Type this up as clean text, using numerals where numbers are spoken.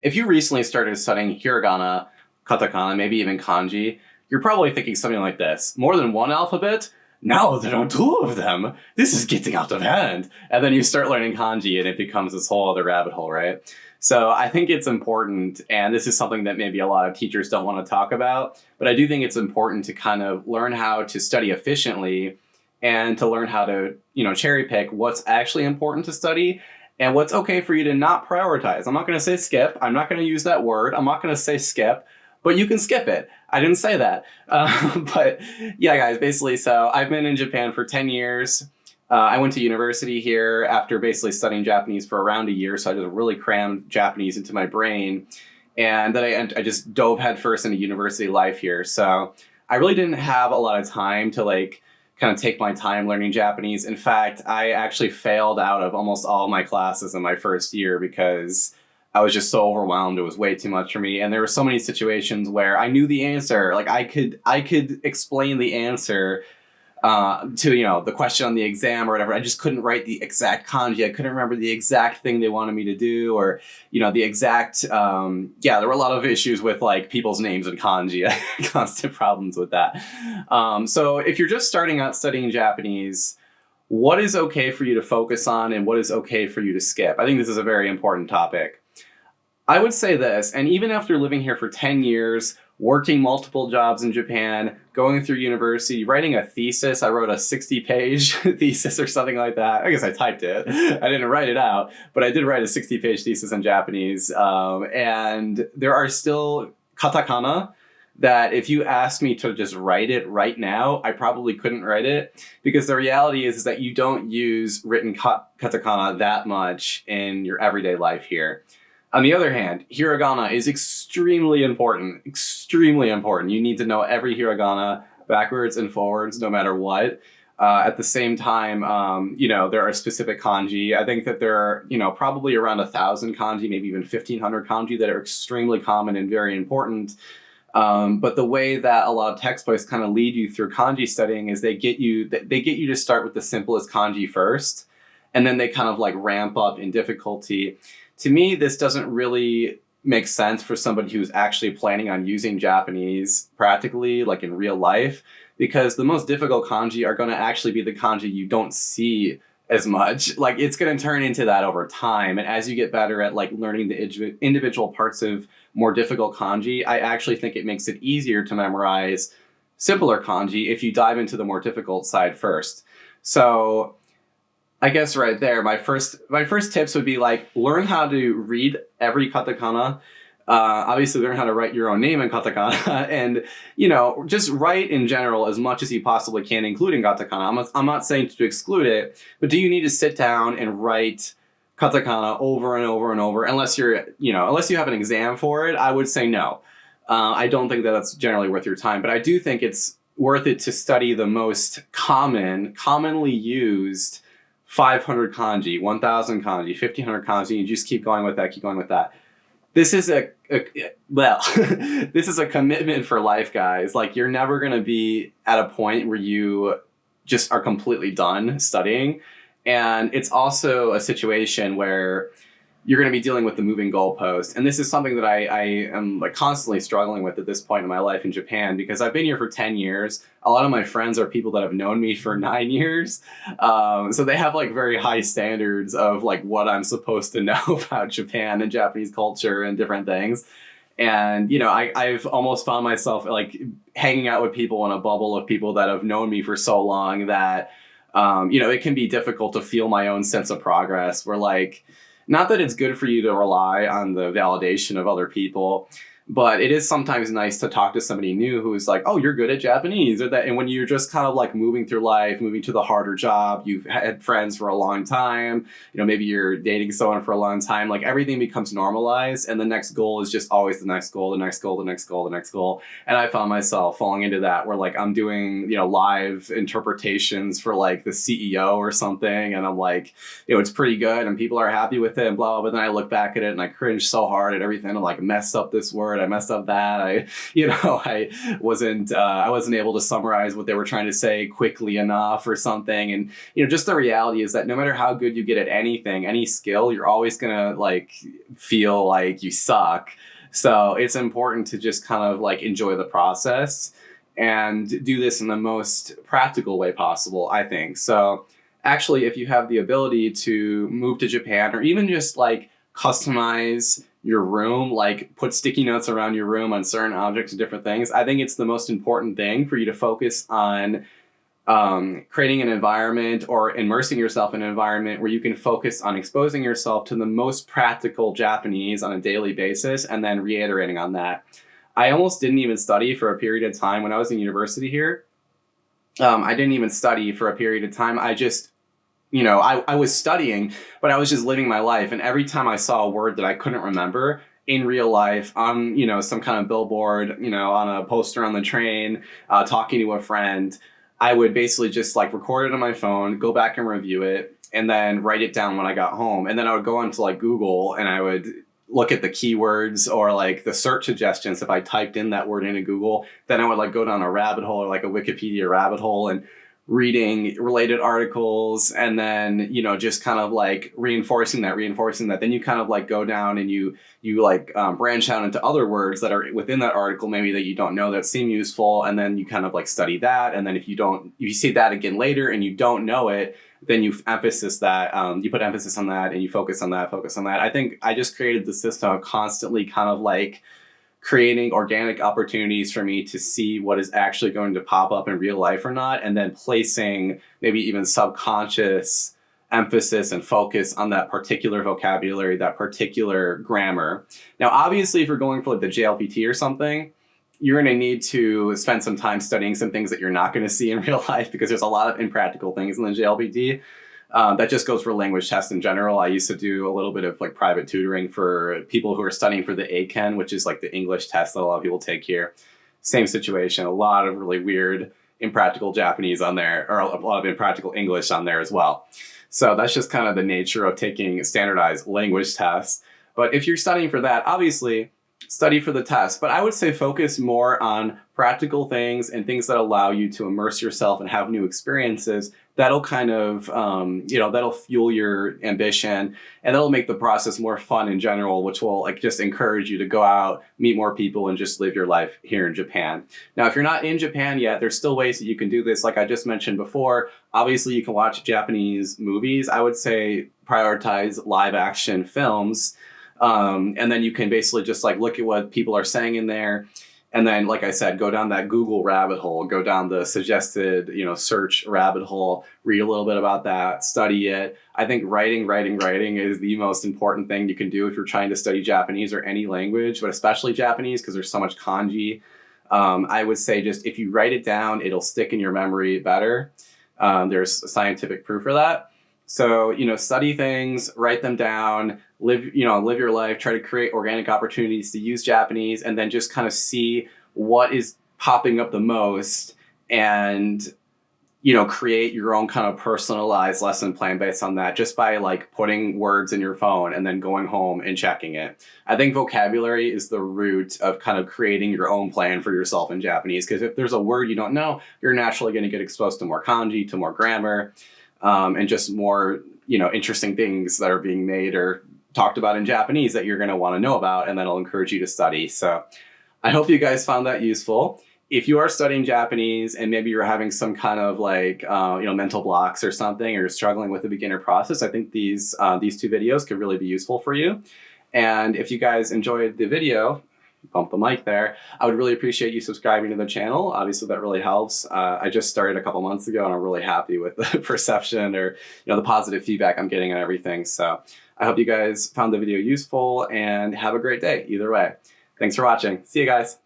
If you recently started studying hiragana, katakana, maybe even kanji, you're probably thinking something like this. More than one alphabet? No, there are two of them. This is getting out of hand. And then you start learning kanji and it becomes this whole other rabbit hole, right? So I think it's important, and this is something that maybe a lot of teachers don't want to talk about, but I do think it's important to kind of learn how to study efficiently and to learn how to, cherry pick what's actually important to study and what's okay for you to not prioritize. I'm not going to say skip. I'm not going to use that word. I'm not going to say skip, but you can skip it. I didn't say that. But yeah, guys, basically, so I've been in Japan for 10 years. I went to university here after basically studying Japanese for around a year. So I just really crammed Japanese into my brain. And then I just dove headfirst into university life here. So I really didn't have a lot of time to kind of take my time learning Japanese. In fact, I actually failed out of almost all of my classes in my first year because I was just so overwhelmed. It was way too much for me. And there were so many situations where I knew the answer. Like I could explain the answer to, the question on the exam or whatever. I just couldn't write the exact kanji. I couldn't remember the exact thing they wanted me to do, or, the exact, there were a lot of issues with people's names in kanji. I had constant problems with that. So if you're just starting out studying Japanese, what is okay for you to focus on and what is okay for you to skip? I think this is a very important topic. I would say this, and even after living here for 10 years, working multiple jobs in Japan, going through university, writing a thesis. I wrote a 60-page thesis or something like that. I guess I typed it. I didn't write it out, but I did write a 60-page thesis in Japanese. And there are still katakana that if you asked me to just write it right now, I probably couldn't write it, because the reality is that you don't use written katakana that much in your everyday life here. On the other hand, hiragana is extremely important, extremely important. You need to know every hiragana backwards and forwards, no matter what. At the same time, there are specific kanji. I think that there are, probably around 1,000 kanji, maybe even 1,500 kanji that are extremely common and very important. But the way that a lot of textbooks kind of lead you through kanji studying is they get you to start with the simplest kanji first, and then they kind of ramp up in difficulty. To me, this doesn't really make sense for somebody who's actually planning on using Japanese practically, in real life, because the most difficult kanji are going to actually be the kanji you don't see as much. It's going to turn into that over time. And as you get better at learning the individual parts of more difficult kanji, I actually think it makes it easier to memorize simpler kanji if you dive into the more difficult side first. So I guess right there, my first tips would be learn how to read every katakana. Obviously, learn how to write your own name in katakana, and just write in general as much as you possibly can, including katakana. I'm not saying to exclude it, but do you need to sit down and write katakana over and over and over? Unless you have an exam for it, I would say no. I don't think that that's generally worth your time, but I do think it's worth it to study the most commonly used 500 kanji, 1,000 kanji, 1,500 kanji, you just keep going with that. This is this is a commitment for life, guys. You're never going to be at a point where you just are completely done studying. And it's also a situation where you're going to be dealing with the moving goalpost. And this is something that I am constantly struggling with at this point in my life in Japan, because I've been here for 10 years. A lot of my friends are people that have known me for 9 years. So they have very high standards of what I'm supposed to know about Japan and Japanese culture and different things. And, I've almost found myself hanging out with people in a bubble of people that have known me for so long that, it can be difficult to feel my own sense of progress. Where not that it's good for you to rely on the validation of other people, but it is sometimes nice to talk to somebody new who's oh, you're good at Japanese, or that. And when you're just kind of moving through life, moving to the harder job, you've had friends for a long time, maybe you're dating someone for a long time, everything becomes normalized, and the next goal is just always the next goal, the next goal, the next goal, the next goal. And I found myself falling into that where I'm doing, live interpretations for the CEO or something, and I'm it's pretty good and people are happy with it and blah, blah. But then I look back at it and I cringe so hard at everything. I'm messed up this word. word. I messed up that. I wasn't able to summarize what they were trying to say quickly enough or something. And, just the reality is that no matter how good you get at anything, any skill, you're always going to like feel like you suck. So it's important to just kind of like enjoy the process and do this in the most practical way possible, I think. So actually, if you have the ability to move to Japan or even just like customize your room, like put sticky notes around your room on certain objects and different things, I think it's the most important thing for you to focus on creating an environment or immersing yourself in an environment where you can focus on exposing yourself to the most practical Japanese on a daily basis and then reiterating on that. I almost didn't even study for a period of time when I was in university here. I didn't even study for a period of time. I just, I was studying, but I was just living my life. And every time I saw a word that I couldn't remember in real life on, some kind of billboard, on a poster on the train, talking to a friend, I would basically just like record it on my phone, go back and review it, and then write it down when I got home. And then I would go onto like Google and I would look at the keywords or like the search suggestions. If I typed in that word into Google, then I would like go down a rabbit hole or like a Wikipedia rabbit hole and reading related articles, and then, just kind of like reinforcing that. Then you kind of like go down and you like branch out into other words that are within that article, maybe that you don't know that seem useful. And then you kind of like study that. And then if you see that again later and you don't know it, then you put emphasis on that and you focus on that. I think I just created the system of constantly kind of like creating organic opportunities for me to see what is actually going to pop up in real life or not, and then placing maybe even subconscious emphasis and focus on that particular vocabulary, that particular grammar. Now, obviously, if you're going for like the JLPT or something, you're going to need to spend some time studying some things that you're not going to see in real life, because there's a lot of impractical things in the JLPT. That just goes for language tests in general. I used to do a little bit of like private tutoring for people who are studying for the ACAN, which is like the English test that a lot of people take here. Same situation, a lot of really weird, impractical Japanese on there, or a lot of impractical English on there as well. So that's just kind of the nature of taking standardized language tests. But if you're studying for that, obviously study for the test. But I would say focus more on practical things and things that allow you to immerse yourself and have new experiences. That'll kind of, that'll fuel your ambition, and that'll make the process more fun in general, which will like just encourage you to go out, meet more people, and just live your life here in Japan. Now, if you're not in Japan yet, there's still ways that you can do this. Like I just mentioned before, obviously you can watch Japanese movies. I would say prioritize live action films. And then you can basically just like look at what people are saying in there. And then, like I said, go down that Google rabbit hole, go down the suggested, search rabbit hole, read a little bit about that, study it. I think writing is the most important thing you can do if you're trying to study Japanese or any language, but especially Japanese, because there's so much kanji. I would say just if you write it down, it'll stick in your memory better. There's scientific proof for that. So, study things, write them down, live your life, try to create organic opportunities to use Japanese, and then just kind of see what is popping up the most and, create your own kind of personalized lesson plan based on that, just by like putting words in your phone and then going home and checking it. I think vocabulary is the root of kind of creating your own plan for yourself in Japanese, because if there's a word you don't know, you're naturally going to get exposed to more kanji, to more grammar, and just more, interesting things that are being made or talked about in Japanese that you're going to want to know about, and that'll encourage you to study. So I hope you guys found that useful. If you are studying Japanese and maybe you're having some kind of like, mental blocks or something, or you're struggling with the beginner process, I think these two videos could really be useful for you. And if you guys enjoyed the video, bump the mic there, I would really appreciate you subscribing to the channel. Obviously, that really helps. I just started a couple months ago, and I'm really happy with the perception or the positive feedback I'm getting on everything. So I hope you guys found the video useful, and have a great day either way. Thanks for watching. See you guys.